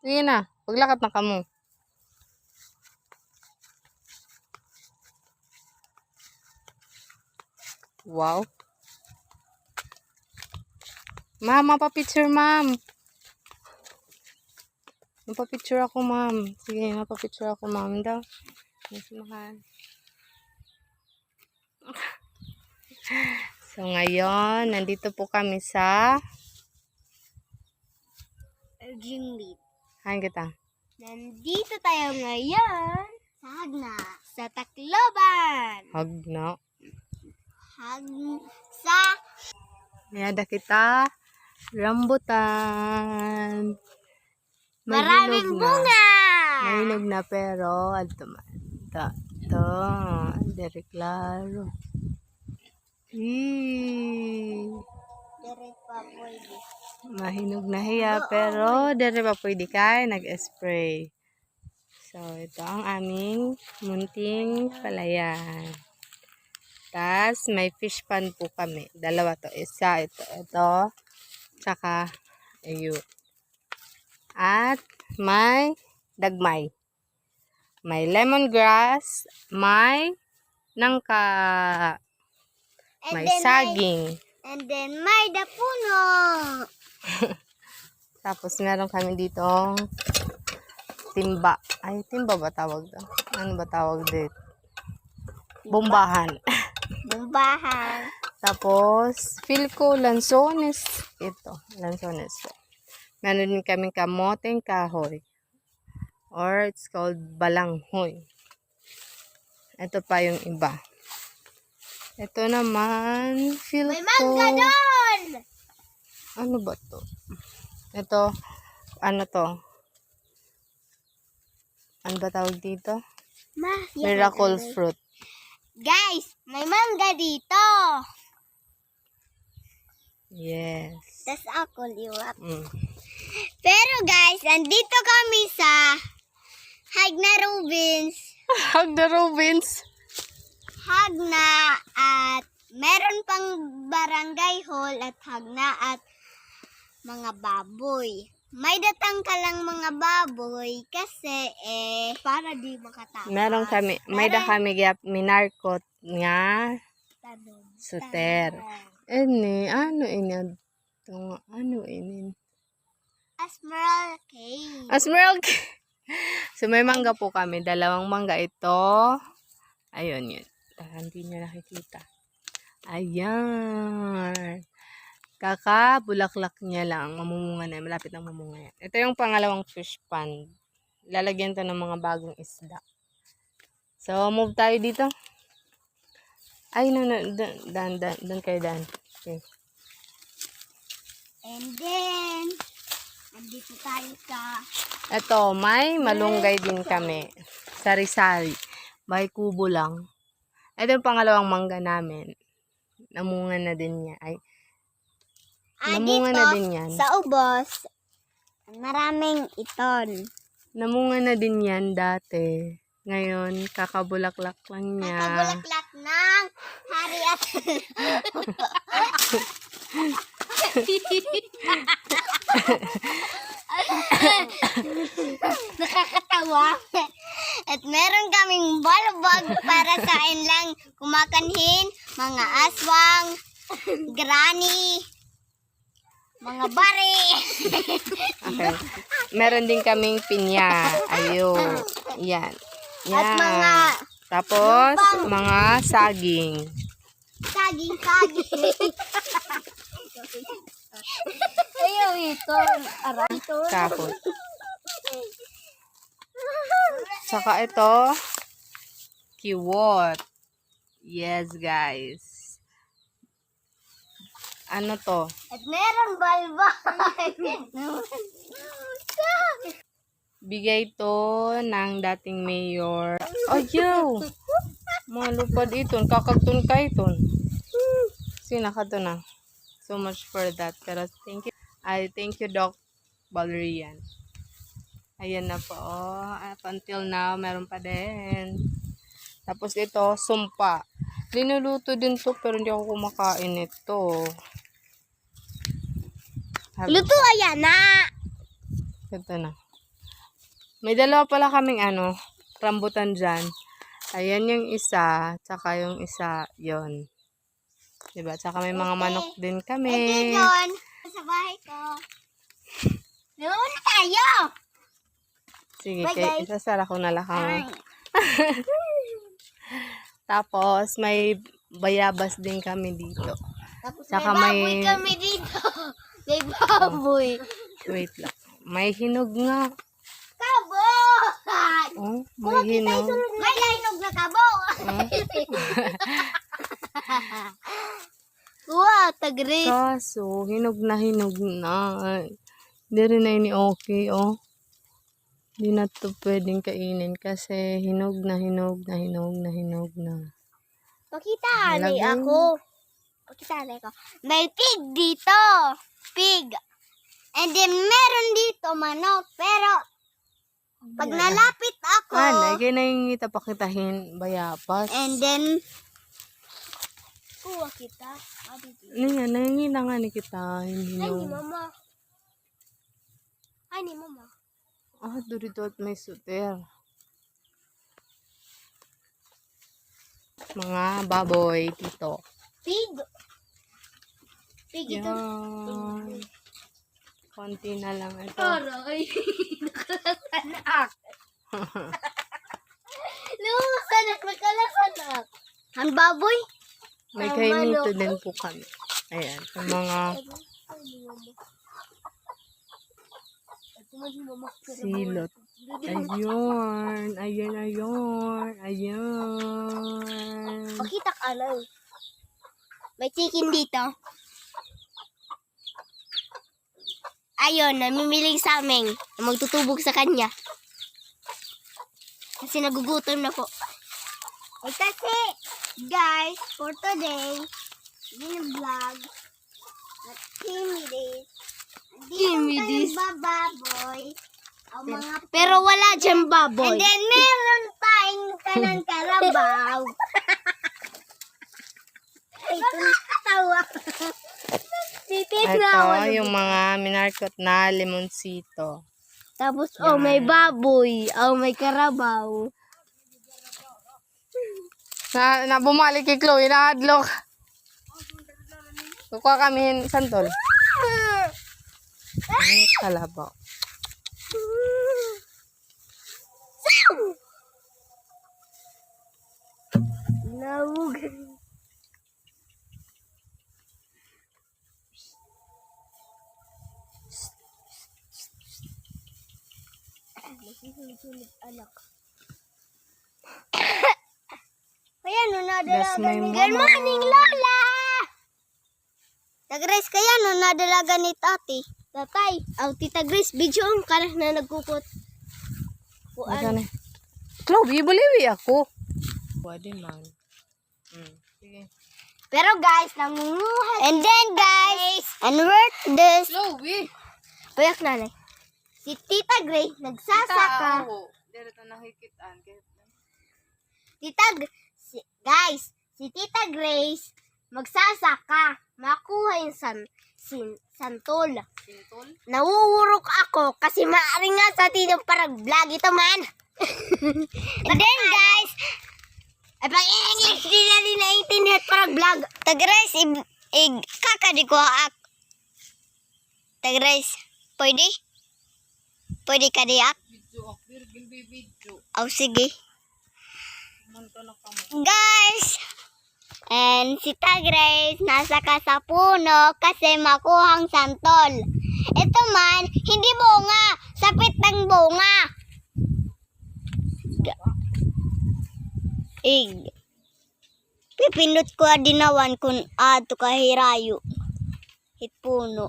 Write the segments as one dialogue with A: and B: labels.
A: Sige na. Paglakad na ka mo. Wow. Ma'am, mapapicture, ma'am. Mapapicture ako, ma'am. Sige, mapapicture ako, ma'am daw. Nasimahan. So, ngayon, nandito po kami sa
B: Gymnast.
A: Hain kita.
B: Nandito tayo ngayon sa Hagna, sa Tacloban.
A: Hagna.
B: Sa
A: Mayada kita. Rambutan.
B: maraming bunga.
A: Mahinog na pero ito very klaro.
B: Dire pa pwede.
A: Mahinog na hiya pero dire pa pwede kay nag-spray. So ito ang aming munting palayan. Tas may fish pan po kami. Dalawa to. Isa ito. Tsaka ayun. At may dagmay. May lemongrass, may nangka, may saging.
B: And then may dapuno.
A: Tapos meron kami ditong timba. Ay, timba ba tawag to? Ano ba tawag dito? Bombahan.
B: Bumbahan.
A: Tapos, feel ko lansones. Ito, lansones po. Meron din kaming kamoteng kahoy. Or it's called balanghoy. Ito pa yung iba. Ito naman, feel
B: May
A: ko...
B: mangga doon!
A: Ano ba to? Ito, ano to? Ano ba tawag dito? Miracle fruit.
B: Guys, may mangga dito.
A: Yes.
B: Tas ako liwat.
A: Mm.
B: Pero guys, andito kami sa Hagna Rubens.
A: Hagna Rubens.
B: Hagna at meron pang barangay hall at Hagna at mga baboy. May datang ka lang mga baboy kasi para di makatakas.
A: Meron kami, may da kami gyap minarkot nga suter. Ini, ano ini? Ano ini?
B: Asmeral cake.
A: Asmeral cake. So may mangga po kami, dalawang mangga ito. Ayun yun. Hindi nyo nakikita. Ayan. Kakabulaklak niya lang. Mamumunga na. Malapit ng mamunga yan. Ito yung pangalawang fish pond. Lalagyan to ng mga bagong isda. So, move tayo dito. Ay, dan kayo dan. Okay.
B: And then, andito tayo sa...
A: Ito, may malunggay din kami. Sari-sari. May kubo lang. Ito yung pangalawang mangga namin. Namunga na din niya. Ay, namunga
B: dito,
A: na din yan.
B: sa ubos, maraming iton.
A: Namunga na din yan dati. Ngayon, kakabulaklak lang niya.
B: Kakabulaklak ng hari at... Nakakatawa. At meron kaming balbag para sa lang kumakanhin, mga aswang, granny, mga bari.
A: Okay. Meron din kaming pinya. Ayun. Yan. Yan.
B: At mga
A: Tapos, mga saging.
B: saging. Ayaw ito. Ito.
A: Kapot. Saka ito, kiwot. Yes, guys. Ano to?
B: At meron balbag.
A: Bigay to ng dating mayor. Ayaw! Malupad iton. Kakagtun ka iton. Sinaka to na. So much for that. Pero thank you. Thank you, Doc Valerian. Ayan na po. Up until now, meron pa din. Tapos ito, sumpa. Linuluto din to, pero hindi ako kumakain ito.
B: Luto ayan na.
A: Ito na. May dalawa pala kaming rambutan dyan. Ayan yung isa, tsaka yung isa, yon. Diba? Tsaka may mga manok din kami.
B: Ito doon. Sa bahay ko. Doon na tayo.
A: Sige,
B: Bye, guys.
A: isasara ko na lang
B: Ay.
A: kamo. Tapos, may bayabas din kami dito.
B: Tapos
A: Tsaka
B: may baboy
A: may-
B: kami dito. May baboy.
A: Wait lang. May hinog nga.
B: Kabo!
A: Oh, may hinog.
B: May linog na kabo. Wow, tagri.
A: Kaso, hinog na hinog na. Hindi rin na ini okay, oh. Hindi na to pwedeng kainin kasi hinog na hinog na hinog na hinog na.
B: Pakita ni
A: Lagay.
B: ako. Pakita ni ako. May pig dito. Pig. And then meron dito manok. Pero pag nalapit ako,
A: Lagay na yung ngita pakitahin bayabas.
B: and then kuha kita.
A: Ano yan? Nangingina nga ni kita.
B: Ay, ni
A: Hinog.
B: mama. Ay, ni mama.
A: Dito at may suter. Mga baboy dito.
B: Pig. Pig ito.
A: Yan. Konti na lang ito.
B: Aray. Nakalasanak. Lumasanak. Nakalasanak. Ang baboy?
A: May
B: Ang
A: kainito
B: manok.
A: din po kami. Ayan. Yung mga silot. Ayun. Ayun, ayun. Ayun.
B: Pakita ka lang. May chicken dito. Ayun, namimiling sa amin. Magtutubog sa kanya. Kasi nagugutom na po. Ay kasi, guys, for today, vlog, at Timidis. Timidis. Bababoy. Pero wala dyan baboy. And then meron tayong kanang karabaw. Ito nakatawa.
A: Ito yung mga minarkot na limonsito.
B: Tapos, may baboy. May karabaw.
A: Na bumalik kay Chloe na hadlok. Kukuha kami santol. Kalabaw.
B: Nawag. Anak. Kaya no
A: That's
B: nadalagan
A: my
B: ni
A: mama.
B: Good morning, Lola! Tagres kaya no nadalagan ni Tati. Tatay, Tita Grace, video ang kalah na nagkukot.
A: Saan eh? Chloe, baliwi ako. Pwede man. Sige.
B: Pero guys, nangunguha. And then guys, and work this.
A: Chloe!
B: Payak nanay. Si Tita Grace nagsasaka.
A: Dito nakikitaan.
B: Guys, si Tita Grace magsasaka. Makuha yung santol.
A: Sintol?
B: Nawuwurok ako kasi maaari nga sa tinong parang vlog ito man. And then guys, pag English di na rin naiintindihan parang vlog. Tagres, kakadi ko ak. Tagres, pwede? Pwede ka diak?
A: Video ako. Virgin video.
B: Sige.
A: Manto na kamo.
B: Guys, and si Tagres nasa sa puno kasi makuhang santol. Ito man, hindi bunga. Sapit ng bunga. Pipindot ko adinawan kung ato kahirayo. Hit puno.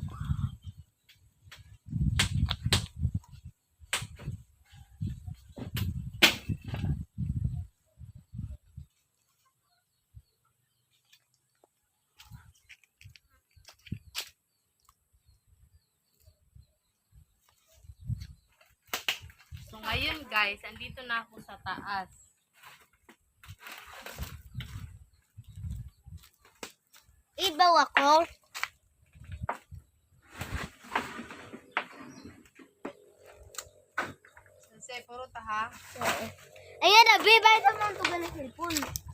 A: So ngayon guys, andito na ako sa taas.
B: Ibaw ako.
A: Say, puro ta ha.
B: Ayan na, be, bye sa mga tugan na cellphone.